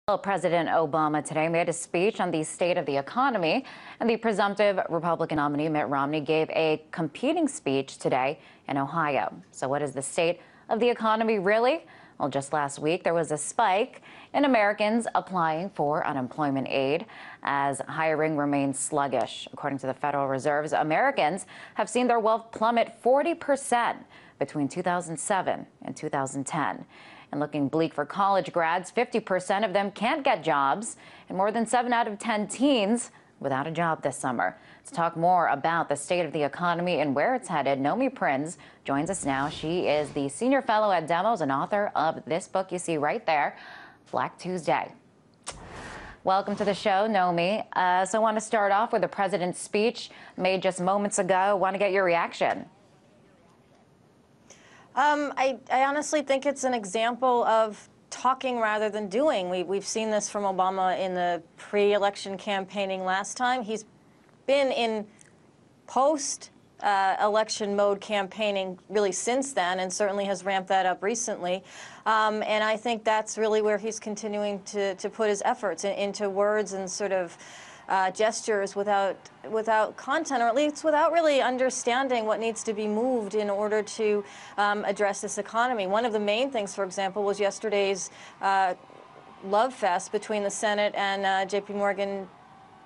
Well, President Obama today made a speech on the state of the economy, and the presumptive Republican nominee Mitt Romney gave a competing speech today in Ohio. So what is the state of the economy really? Well, just last week, there was a spike in Americans applying for unemployment aid as hiring remains sluggish. According to the Federal Reserve, Americans have seen their wealth plummet 40% between 2007 and 2010. And looking bleak for college grads, 50% of them can't get jobs, and more than 7 out of 10 teens without a job this summer. To talk more about the state of the economy and where it's headed, Nomi Prinz joins us now. She is the senior fellow at Demos and author of this book you see right there, Black Tuesday. Welcome to the show, Nomi. So I want to start off with the president's speech made just moments ago. I want to get your reaction. I honestly think it's an example of talking rather than doing. We've seen this from Obama in the pre-election campaigning last time. He's been in post-election mode campaigning really since then, and certainly has ramped that up recently. And I think that's really where he's continuing to put his efforts into words and sort of gestures without content, or at least without really understanding what needs to be moved in order to address this economy. One of the main things, for example, was yesterday's love fest between the Senate and J.P. Morgan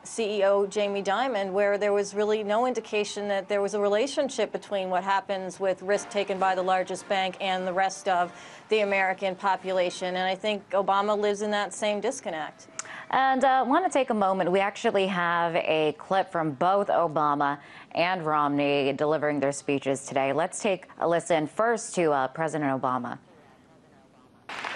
CEO Jamie Dimon, where there was really no indication that there was a relationship between what happens with risk taken by the largest bank and the rest of the American population. And I think Obama lives in that same disconnect. And I want to take a moment. We actually have a clip from both Obama and Romney delivering their speeches today. Let's take a listen first to President Obama.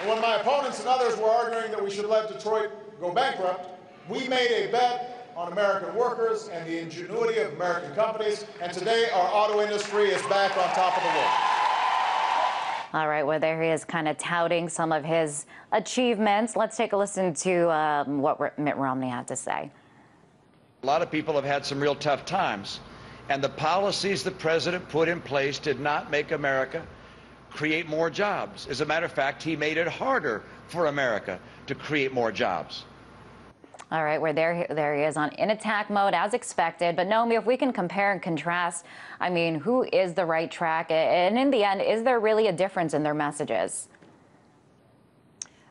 And when my opponents and others were arguing that we should let Detroit go bankrupt, we made a bet on American workers and the ingenuity of American companies, and today our auto industry is back on top of the world. All right, well, there he is kind of touting some of his achievements. Let's take a listen to what Mitt Romney had to say. A lot of people have had some real tough times, and the policies the president put in place did not make America create more jobs. As a matter of fact, he made it harder for America to create more jobs. All right, well, there he is in attack mode as expected. But Nomi, if we can compare and contrast, I mean, who is the right track? And in the end, is there really a difference in their messages?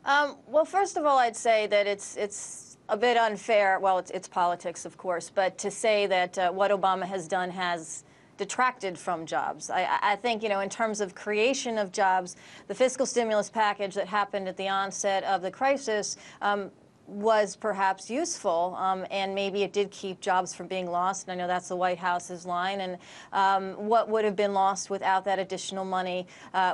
Well, first of all, I'd say that it's a bit unfair. Well, it's politics, of course, but to say that what Obama has done has detracted from jobs. I think, in terms of creation of jobs, the fiscal stimulus package that happened at the onset of the crisis was perhaps useful, and maybe it did keep jobs from being lost. And I know that's the White House's line. And what would have been lost without that additional money,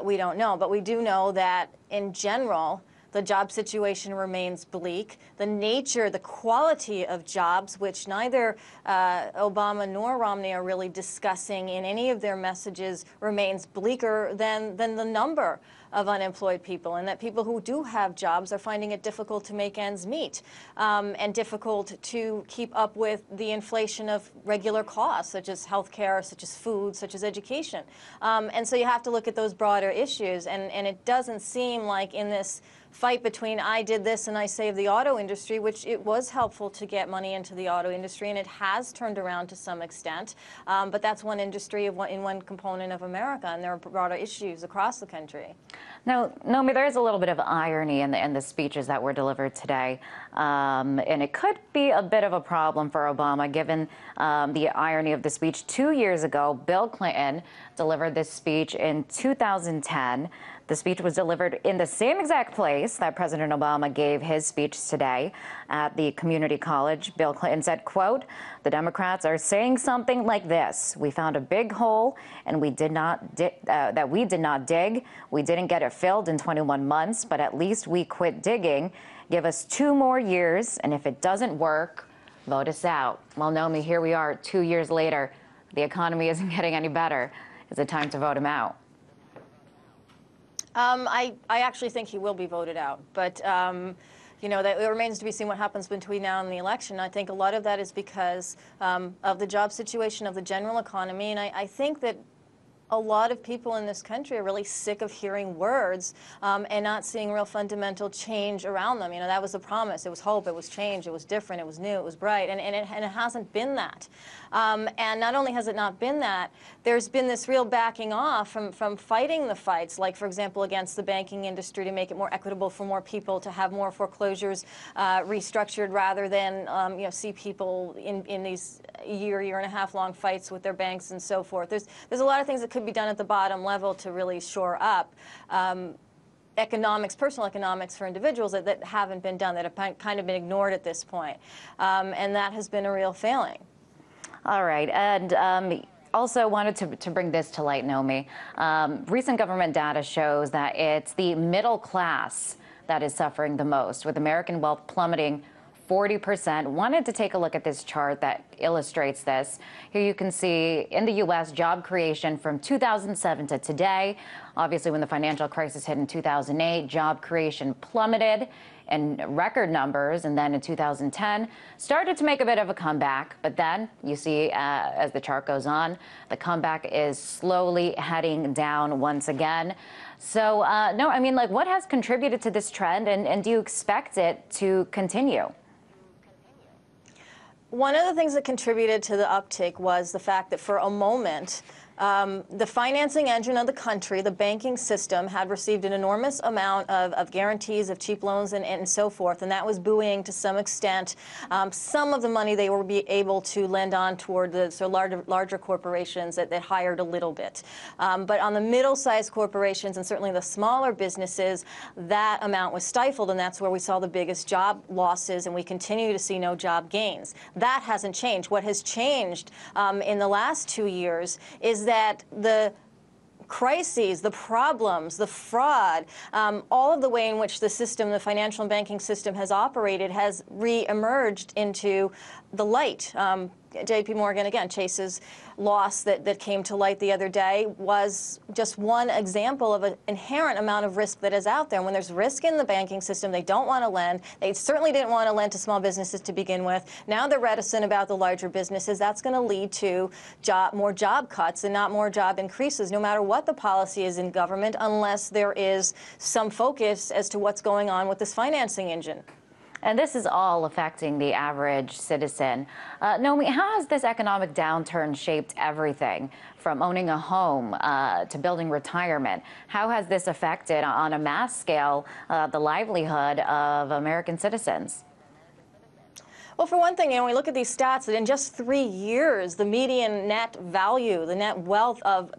we don't know. But we do know that, in general, the job situation remains bleak. The nature, the quality of jobs, which neither Obama nor Romney are really discussing in any of their messages, remains bleaker than the number of unemployed people, and that people who do have jobs are finding it difficult to make ends meet, and difficult to keep up with the inflation of regular costs, such as health care, such as food, such as education. And so you have to look at those broader issues, and it doesn't seem like in this fight between I did this and I saved the auto industry, which it was helpful to get money into the auto industry, and it has turned around to some extent. But that's one industry in one component of America, and there are broader issues across the country. Now, Nomi, there is a little bit of irony in the speeches that were delivered today, and it could be a bit of a problem for Obama, given the irony of the speech. 2 years ago, Bill Clinton delivered this speech in 2010. The speech was delivered in the same exact place that President Obama gave his speech today at the community college. Bill Clinton said, quote, "The Democrats are saying something like this: we found a big hole and we did not dig. We didn't get it filled in 21 months, but at least we quit digging. Give us 2 more years, and if it doesn't work, vote us out." Well, Nomi, here we are 2 years later. The economy isn't getting any better. Is it time to vote him out? I actually think he will be voted out, but that it remains to be seen what happens between now and the election. I think a lot of that is because of the job situation of the general economy, and I think that a lot of people in this country are really sick of hearing words and not seeing real fundamental change around them. You know, that was the promise. It was hope. It was change. It was different. It was new. It was bright. And it hasn't been that. And not only has it not been that, there's been this real backing off from fighting the fights, like, for example, against the banking industry to make it more equitable for more people, to have more foreclosures restructured rather than you know, see people in these year and a half long fights with their banks and so forth. There's a lot of things that could be done at the bottom level to really shore up economics, personal economics for individuals that haven't been done, that have kind of been ignored at this point. And that has been a real failing. All right. And also wanted to bring this to light, Naomi. Recent government data shows that it's the middle class that is suffering the most, with American wealth plummeting 40%. Wanted to take a look at this chart that illustrates this. Here you can see in the U.S. job creation from 2007 to today. Obviously, when the financial crisis hit in 2008, job creation plummeted in record numbers, and then in 2010 started to make a bit of a comeback. But then you see, as the chart goes on, the comeback is slowly heading down once again. So, no, I mean, like, what has contributed to this trend, and do you expect it to continue? One of the things that contributed to the uptick was the fact that for a moment, the financing engine of the country, the banking system, had received an enormous amount of guarantees of cheap loans and so forth, and that was buoying to some extent some of the money they were able to lend on toward the larger corporations that hired a little bit. But on the middle-sized corporations and certainly the smaller businesses, that amount was stifled, and that's where we saw the biggest job losses, and we continue to see no job gains. That hasn't changed. What has changed in the last 2 years is that the crises, the problems, the fraud, all of the way in which the system, the financial and banking system has operated has re-emerged into the light. JP Morgan, again, Chase's loss that came to light the other day was just one example of an inherent amount of risk that is out there. And when there's risk in the banking system, they don't want to lend. They certainly didn't want to lend to small businesses to begin with. Now they're reticent about the larger businesses. That's going to lead to more job cuts and not more job increases, no matter what the policy is in government, unless there is some focus as to what's going on with this financing engine. And this is all affecting the average citizen. Naomi, how has this economic downturn shaped everything from owning a home to building retirement? How has this affected on a mass scale the livelihood of American citizens? Well, for one thing, you know, we look at these stats that in just 3 years, the median net value, the net wealth of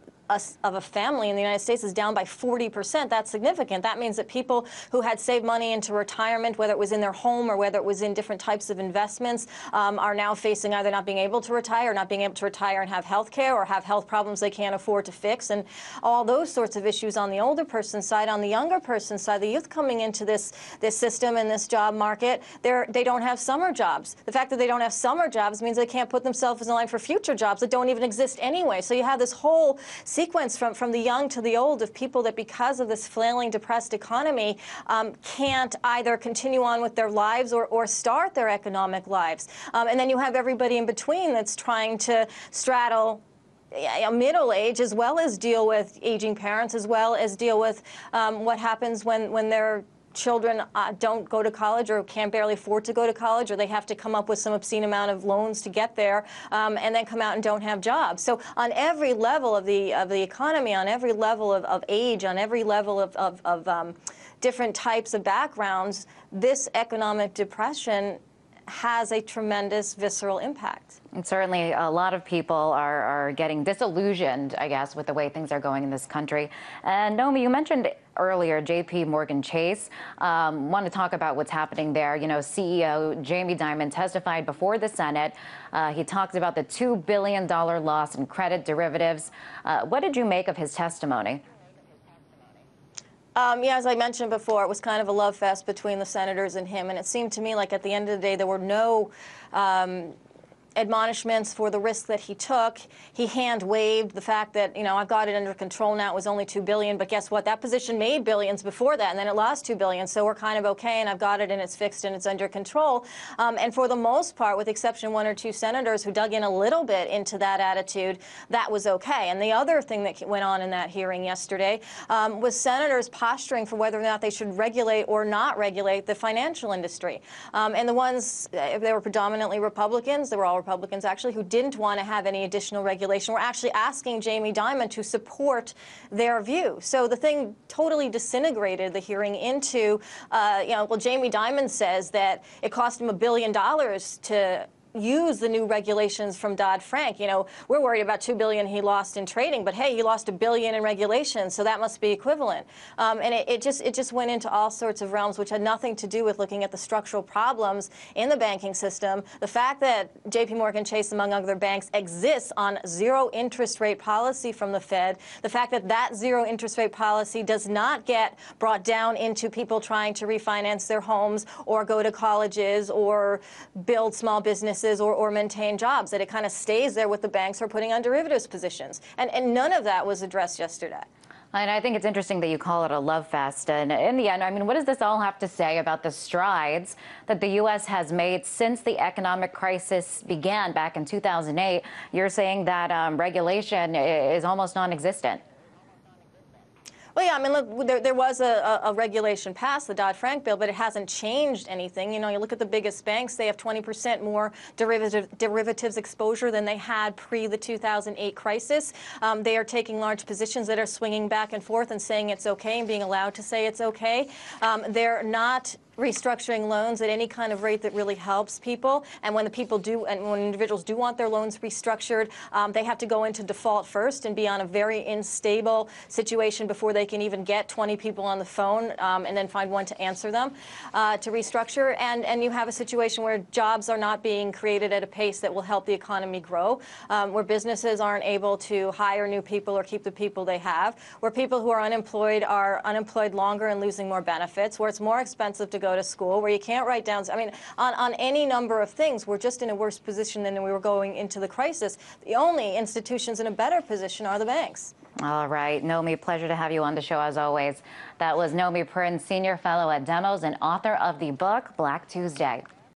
a family in the United States is down by 40%. That's significant. That means that people who had saved money into retirement, whether it was in their home or whether it was in different types of investments, are now facing either not being able to retire, or not being able to retire and have health care, or have health problems they can't afford to fix, and all those sorts of issues on the older person's side. On the younger person's side, the youth coming into this system and this job market, they don't have summer jobs. The fact that they don't have summer jobs means they can't put themselves in line for future jobs that don't even exist anyway. So you have this whole sequence from the young to the old of people that, because of this flailing, depressed economy, can't either continue on with their lives or start their economic lives. And then you have everybody in between that's trying to straddle middle age, as well as deal with aging parents, as well as deal with what happens when their children don't go to college or can barely afford to go to college, or they have to come up with some obscene amount of loans to get there, and then come out and don't have jobs. So on every level of the economy, on every level of age, on every level of different types of backgrounds, this economic depression has a tremendous visceral impact. And certainly a lot of people are getting disillusioned, I guess, with the way things are going in this country. And Naomi, you mentioned earlier JP Morgan Chase. Want to talk about what's happening there. You know, CEO Jamie Dimon testified before the Senate. He talked about the $2 billion loss in credit derivatives. What did you make of his testimony? Yeah, as I mentioned before, it was kind of a love fest between the senators and him, and it seemed to me like at the end of the day there were no admonishments for the risk that he took. He hand-waved the fact that, I've got it under control now. It was only $2 billion, but guess what? That position made billions before that, and then it lost $2 billion, so we're kind of okay, and I've got it, and it's fixed, and it's under control. And for the most part, with exception of one or two senators who dug in a little bit into that attitude, that was okay. And the other thing that went on in that hearing yesterday was senators posturing for whether or not they should regulate or not regulate the financial industry. And the ones, they were predominantly Republicans, they were all Republicans actually, who didn't want to have any additional regulation, were actually asking Jamie Dimon to support their view. So the thing totally disintegrated the hearing into, well, Jamie Dimon says that it cost him $1 billion to use the new regulations from Dodd-Frank. We're worried about $2 billion he lost in trading, but hey, he lost $1 billion in regulations, so that must be equivalent. And it just went into all sorts of realms which had nothing to do with looking at the structural problems in the banking system. The fact that J.P. Morgan Chase, among other banks, exists on zero interest rate policy from the Fed. The fact that that zero interest rate policy does not get brought down into people trying to refinance their homes or go to colleges or build small businesses or maintain jobs, that it kind of stays there with the banks who are putting on derivatives positions. And none of that was addressed yesterday. And I think it's interesting that you call it a love fest. And in the end, I mean, what does this all have to say about the strides that the U.S. has made since the economic crisis began back in 2008? You're saying that regulation is almost non-existent. Well, yeah, I mean, look, there was a regulation passed, the Dodd-Frank bill, but it hasn't changed anything. You look at the biggest banks, they have 20% more derivatives exposure than they had pre the 2008 crisis. They are taking large positions that are swinging back and forth and saying it's okay and being allowed to say it's okay. They're not restructuring loans at any kind of rate that really helps people. And when the people do, and when individuals do want their loans restructured, they have to go into default first and be on a very unstable situation before they can even get 20 people on the phone and then find one to answer them to restructure. And you have a situation where jobs are not being created at a pace that will help the economy grow, where businesses aren't able to hire new people or keep the people they have, where people who are unemployed longer and losing more benefits, where it's more expensive to go to school, where you can't write down. I mean, on any number of things, we're just in a worse position than we were going into the crisis. The only institutions in a better position are the banks. All right, Nomi, pleasure to have you on the show as always. That was Nomi Prince, Senior Fellow at Demos and author of the book Black Tuesday.